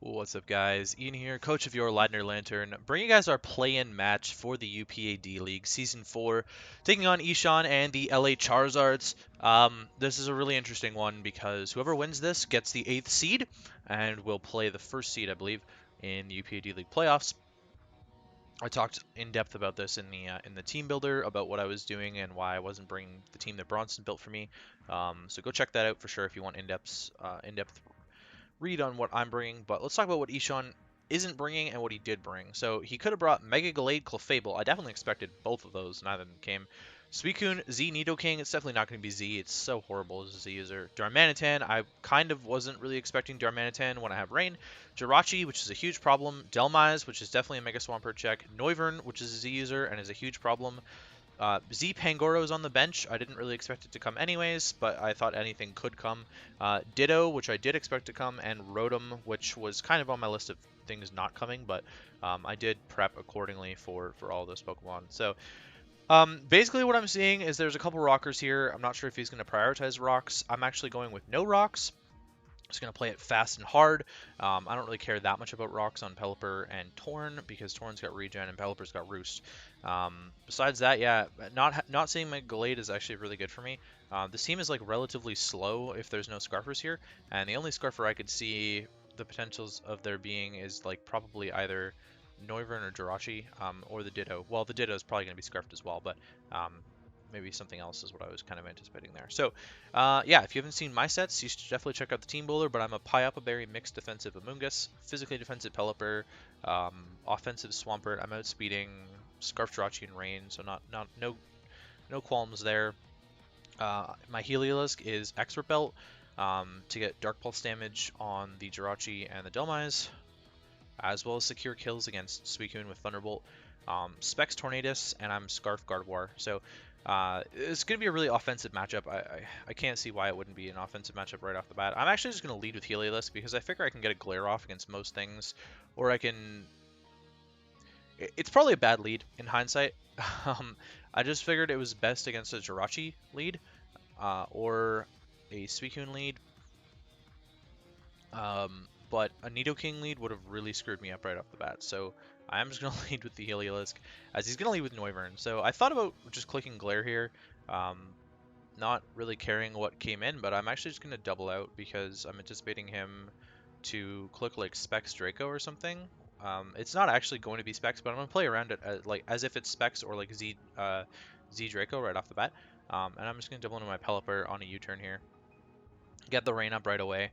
What's up, guys? Ian here, coach of your Ladner Lanturn, bringing you guys our play-in match for the UPA-D League Season 4, taking on Eshaan and the LA Charizards. This is a really interesting one because whoever wins this gets the 8th seed and will play the first seed, I believe, in the UPA-D League playoffs. I talked in depth about this in the team builder about what I was doing and why I wasn't bringing the team that Bronson built for me. So go check that out for sure if you want in-depth read on what I'm bringing, but let's talk about what Eshaan isn't bringing and what he did bring. So he could have brought Mega Gallade Clefable. I definitely expected both of those. Neither of them came. Suicune, Z Nidoking, it's definitely not going to be Z. It's so horrible as a Z user. Darmanitan, I kind of wasn't really expecting Darmanitan when I have Rain. Jirachi, which is a huge problem. Delmise, which is definitely a Mega Swampert check. Noivern, which is a Z user and is a huge problem. Z Pangoro is on the bench. I didn't really expect it to come anyways, but I thought anything could come. Ditto, which I did expect to come, and Rotom, which was kind of on my list of things not coming, but I did prep accordingly for all those Pokemon. So basically what I'm seeing is there's a couple rockers here. I'm not sure if he's going to prioritize rocks. I'm actually going with no rocks. Just going to play it fast and hard. I don't really care that much about rocks on Pelipper and Torn because Torn's got regen and Pelipper's got Roost. Besides that, yeah, not seeing my Gallade is actually really good for me. This team is like relatively slow if there's no Scarfers here, and the only Scarfer I could see the potentials of there being is like probably either Noivern or Jirachi, or the Ditto. Well, the Ditto is probably going to be Scarfed as well, but maybe something else is what I was kind of anticipating there. So, yeah, if you haven't seen my sets, you should definitely check out the Team Builder, but I'm a Pyapa Berry mixed defensive Amoonguss, physically defensive Pelipper, offensive Swampert. I'm outspeeding Scarf Jirachi and Rain, so no qualms there. My Heliolisk is Expert Belt to get Dark Pulse damage on the Jirachi and the Delmise, as well as secure kills against Suicune with Thunderbolt. Specs Tornadus, and I'm Scarf Gardevoir. So it's going to be a really offensive matchup. I can't see why it wouldn't be an offensive matchup right off the bat. I'm actually just going to lead with Heliolisk because I figure I can get a glare off against most things, or I can... It's probably a bad lead in hindsight. I just figured it was best against a Jirachi lead, or a Suicune lead. But a Nidoking lead would have really screwed me up right off the bat. So I'm just going to lead with the Heliolisk, as he's going to lead with Noivern. So I thought about just clicking Glare here, not really caring what came in, but I'm actually just going to double out because I'm anticipating him to click like Specs Draco or something. It's not actually going to be Specs, but I'm going to play around it as if it's Specs or like Z Draco right off the bat. And I'm just going to double into my Pelipper on a U-turn here. Get the rain up right away.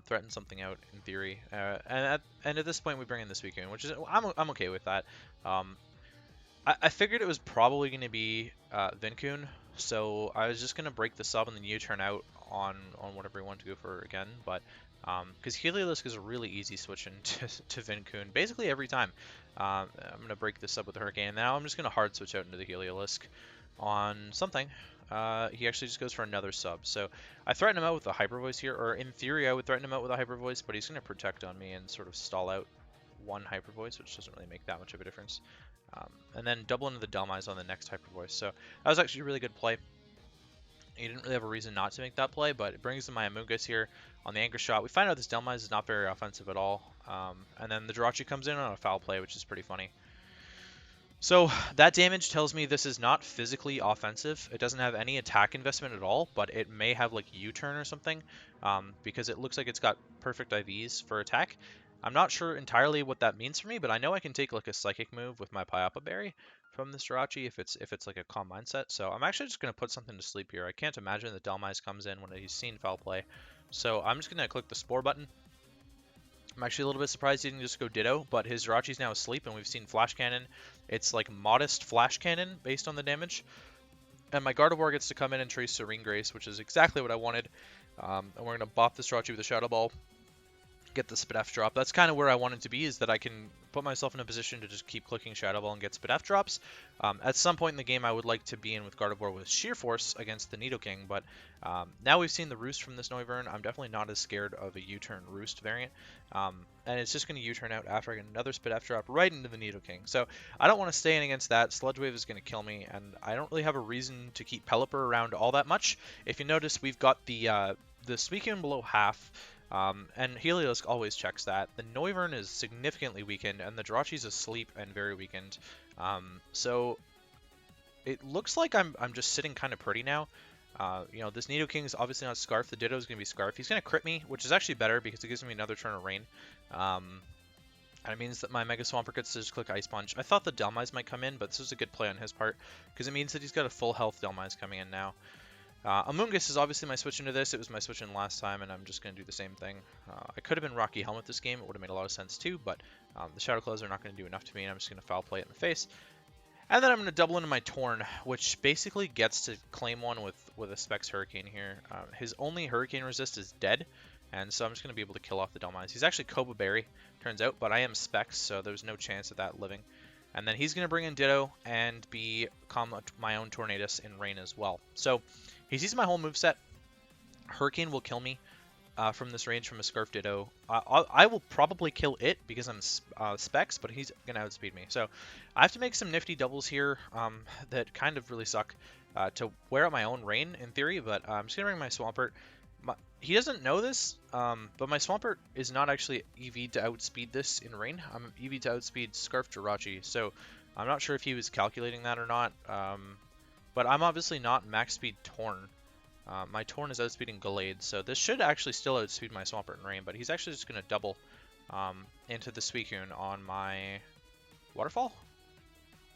Threaten something out in theory, and at this point we bring in this weekend, which is I'm okay with that. I figured it was probably going to be Vincoon, so I was just going to break the sub and then U-turn out on whatever we want to go for again, but because Heliolisk is a really easy switch into Vincoon basically every time. I'm going to break the sub with the Hurricane, and now I'm just going to hard switch out into the Heliolisk on something. He actually just goes for another sub. So I threaten him out with a Hyper Voice here, or in theory I would threaten him out with a Hyper Voice, but he's going to protect on me and sort of stall out one Hyper Voice, which doesn't really make that much of a difference. And then double into the Delmise on the next Hyper Voice. So that was actually a really good play. He didn't really have a reason not to make that play, but it brings in my Amoonguss here on the Anchor Shot. We find out this Delmise is not very offensive at all. And then the Jirachi comes in on a foul play, which is pretty funny. So that damage tells me this is not physically offensive. It doesn't have any attack investment at all, but it may have like U-turn or something, because it looks like it's got perfect IVs for attack. I'm not sure entirely what that means for me, but I know I can take like a psychic move with my Pyapa Berry from this Jirachi if it's like a calm mindset. So I'm actually just gonna put something to sleep here. I can't imagine that Delmise comes in when he's seen foul play. So I'm just gonna click the Spore button. I'm actually a little bit surprised he didn't just go Ditto, but his Jirachi's now asleep, and we've seen Flash Cannon. It's like modest Flash Cannon based on the damage. And my Gardevoir gets to come in and trace Serene Grace, which is exactly what I wanted. And we're going to bop this Jirachi with a Shadow Ball, get the Spadef drop. That's kind of where I wanted to be, is that I can put myself in a position to just keep clicking Shadow Ball and get Spadef drops. At some point in the game, I would like to be in with Gardevoir with Sheer Force against the Nidoking, but now we've seen the Roost from this Noivern. I'm definitely not as scared of a U-turn Roost variant, and it's just going to U-turn out after I get another Spadef drop right into the Nidoking. So I don't want to stay in against that. Sludge Wave is going to kill me, and I don't really have a reason to keep Pelipper around all that much. If you notice, we've got the Suicune below half. And Heliolisk always checks that. The Noivern is significantly weakened, and the Jirachi's asleep and very weakened. So it looks like I'm just sitting kind of pretty now. You know, this Nidoking's obviously not Scarf. The Ditto's going to be Scarf. He's going to crit me, which is actually better because it gives me another turn of Rain. And it means that my Mega Swampert gets to just click Ice Punch. I thought the Delmise might come in, but this was a good play on his part because it means that he's got a full health Delmise coming in now. Amoonguss is obviously my switch into this. It was my switch in last time, and I'm just going to do the same thing. I could have been Rocky Helmet this game. It would have made a lot of sense too, but the Shadow Claws are not going to do enough to me, and I'm just going to foul play it in the face. And then I'm going to double into my Torn, which basically gets to claim one with a Specs Hurricane here. His only Hurricane resist is dead, and so I'm just going to be able to kill off the Delmise. He's actually Koba Berry, turns out, but I am Specs, so there's no chance of that living. And then he's going to bring in Ditto and become my own Tornadus in Rain as well. So he sees my whole moveset. Hurricane will kill me from this range from a Scarf Ditto. I will probably kill it because I'm Specs, but he's going to outspeed me. So I have to make some nifty doubles here that kind of really suck to wear out my own Rain in theory, but I'm just going to bring my Swampert. He doesn't know this, but my Swampert is not actually EV to outspeed this in Rain. I'm EV to outspeed Scarf Jirachi, so I'm not sure if he was calculating that or not. But I'm obviously not max speed Torn. My Torn is outspeeding Gallade, so this should actually still outspeed my Swampert in Rain, but he's actually just going to double into the Suicune on my Waterfall?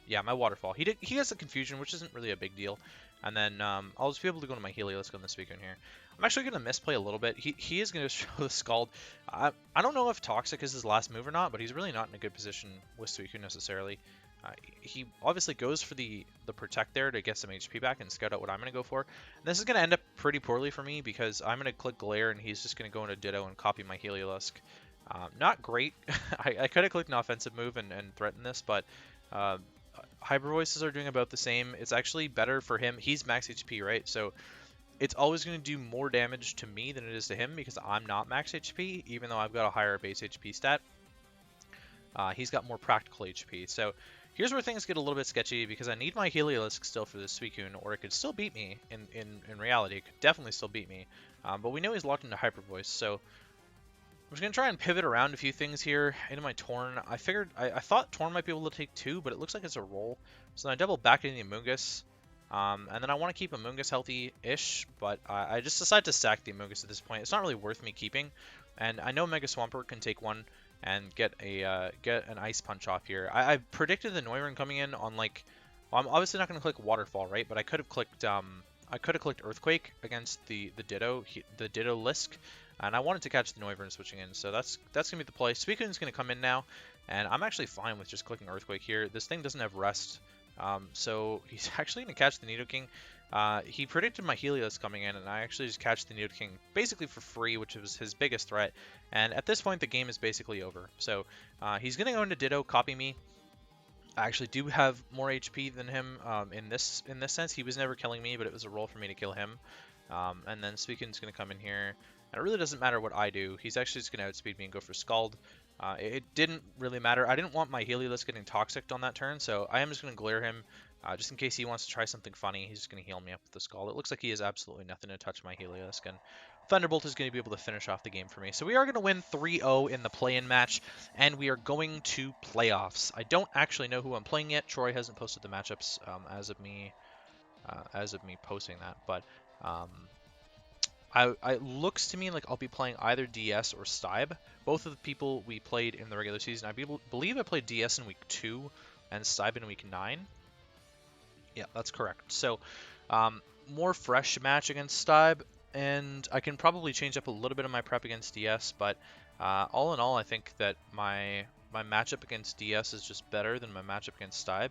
Yeah, my Waterfall. He has a Confusion, which isn't really a big deal. And then I'll just be able to go to my Heliolisk on the Suicune here. I'm actually going to misplay a little bit. He is going to show the Scald. I don't know if Toxic is his last move or not, but he's really not in a good position with Suicune necessarily. He obviously goes for the Protect there to get some HP back and scout out what I'm going to go for. And this is going to end up pretty poorly for me because I'm going to click Glare and he's just going to go into Ditto and copy my Heliolisk. Not great. I could have clicked an offensive move and threatened this, but Hyper Voices are doing about the same. It's actually better for him. He's max HP, right? So it's always going to do more damage to me than it is to him because I'm not max HP, even though I've got a higher base HP stat. He's got more practical HP. So here's where things get a little bit sketchy because I need my Heliolisk still for this Suicune, or it could still beat me in reality. It could definitely still beat me. But we know he's locked into Hyper Voice, so I'm just going to try and pivot around a few things here into my Torn. I thought Torn might be able to take 2, but it looks like it's a roll. So then I double back into the Amoonguss. And then I want to keep Amoonguss healthy-ish, but I just decided to sack the Amoonguss at this point. It's not really worth me keeping. And I know Mega Swampert can take one and get an Ice Punch off here. I predicted the Noivern coming in on like... Well, I'm obviously not going to click Waterfall, right? But I could have clicked Earthquake against the Ditto-Lisk. And I wanted to catch the Noivern switching in, so that's going to be the play. Suicune's going to come in now, and I'm actually fine with just clicking Earthquake here. This thing doesn't have Rest, so he's actually going to catch the Nidoking. He predicted my Helios coming in, and I actually just catch the Nidoking basically for free, which was his biggest threat. And at this point, the game is basically over. So he's going to go into Ditto, copy me. I actually do have more HP than him in this sense. He was never killing me, but it was a roll for me to kill him. And then Suicune's going to come in here. And it really doesn't matter what I do. He's actually just going to outspeed me and go for Scald. It didn't really matter. I didn't want my Heliolisk getting Toxic on that turn, so I am just going to Glare him. Just in case he wants to try something funny, he's just going to heal me up with the Scald. It looks like he has absolutely nothing to touch my Heliolisk, and Thunderbolt is going to be able to finish off the game for me. So we are going to win 3-0 in the play-in match, and we are going to playoffs. I don't actually know who I'm playing yet. Troy hasn't posted the matchups as of me posting that, but... it looks to me like I'll be playing either DS or Stybe. Both of the people we played in the regular season. Believe I played DS in week 2 and Stybe in week 9. Yeah, that's correct. So, more fresh match against Stybe, and I can probably change up a little bit of my prep against DS, but all in all, I think that my matchup against DS is just better than my matchup against Stybe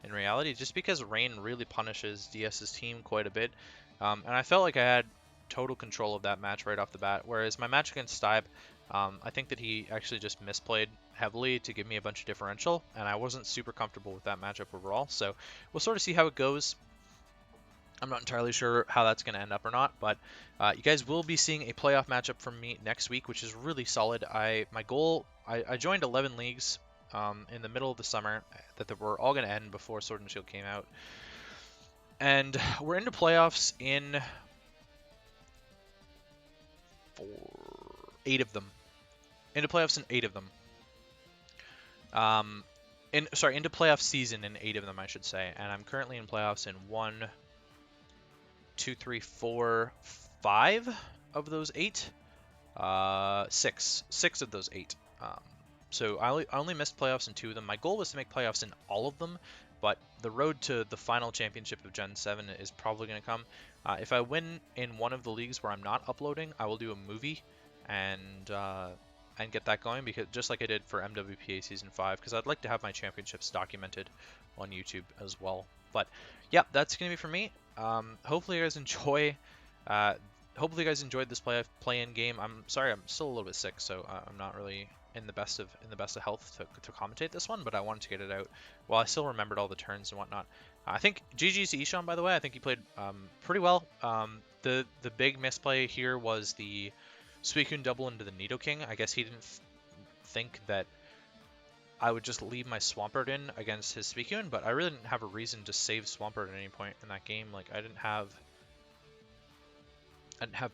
in reality, just because Rain really punishes DS's team quite a bit. And I felt like I had total control of that match right off the bat, whereas my match against Stybe, I think that he actually just misplayed heavily to give me a bunch of differential, and I wasn't super comfortable with that matchup overall, so we'll sort of see how it goes. I'm not entirely sure how that's going to end up or not, but you guys will be seeing a playoff matchup from me next week, which is really solid. I joined 11 leagues in the middle of the summer that were all going to end before Sword and Shield came out, and we're into playoffs in 8 of them. Into playoffs in 8 of them. Into playoff season in 8 of them, I should say. And I'm currently in playoffs in 1, 2, 3, 4, 5 of those 8. 6 of those 8. So I only missed playoffs in 2 of them. My goal was to make playoffs in all of them, but the road to the final championship of Gen 7 is probably going to come. If I win in one of the leagues where I'm not uploading, I will do a movie and get that going, because just like I did for MWPA Season 5, because I'd like to have my championships documented on YouTube as well. But yeah, that's going to be for me. Hopefully you guys enjoy. Hopefully you guys enjoyed this play-in game. I'm sorry, I'm still a little bit sick, so I'm not really in the best of health to commentate this one, but I wanted to get it out while I still remembered all the turns and whatnot. I think GG's to Eshaan, by the way. I think he played pretty well. The big misplay here was the Suicune double into the Nidoking. I guess he didn't think that I would just leave my Swampert in against his Suicune, but I really didn't have a reason to save Swampert at any point in that game. Like, I didn't have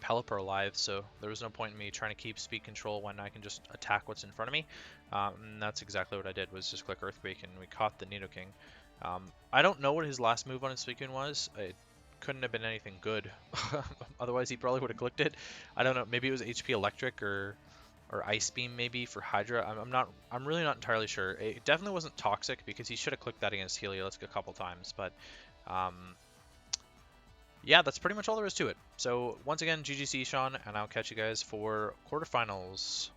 Pelipper alive, so there was no point in me trying to keep speed control when I can just attack what's in front of me. And that's exactly what I did, was just click Earthquake, and we caught the Nidoking. I don't know what his last move on his Suicune was. It couldn't have been anything good. Otherwise, he probably would have clicked it. I don't know. Maybe it was HP Electric or Ice Beam maybe for Hydra. I'm really not entirely sure. It definitely wasn't Toxic, because he should have clicked that against Heliolisk a couple times, but yeah, that's pretty much all there is to it. So once again, GG's to Eshaan, and I'll catch you guys for quarterfinals.